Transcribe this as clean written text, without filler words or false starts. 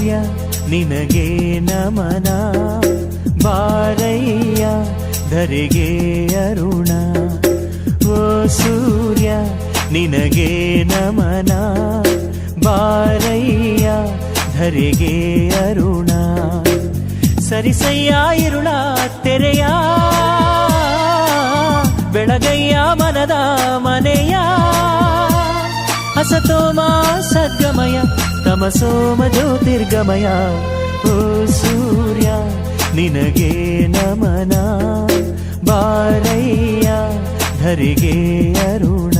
ಸೂರ್ಯ ನಿನಗೆ ನಮನ ಬಾರಯ್ಯ ಧರೆಗೆ ಅರುಣ ಓ ಸೂರ್ಯ ನಿನಗೆ ನಮನ ಬಾರಯ್ಯ ಧರೆಗೆ ಅರುಣ ಸರಿಸಯ್ಯ ಇರುಳ ತೆರೆಯ ಬೆಳಗಯ್ಯ ಮನದ ಮನೆಯ ಹಸತೋಮ ಸದ್ಗಮಯ ತಮಸೋಮ ಜ್ಯೋತಿರ್ಗಮಯ ಓ ಸೂರ್ಯ ನಿನಗೆ ನಮನ ಬಾರಯ್ಯ ಧರೆಗೆ ಅರುಣ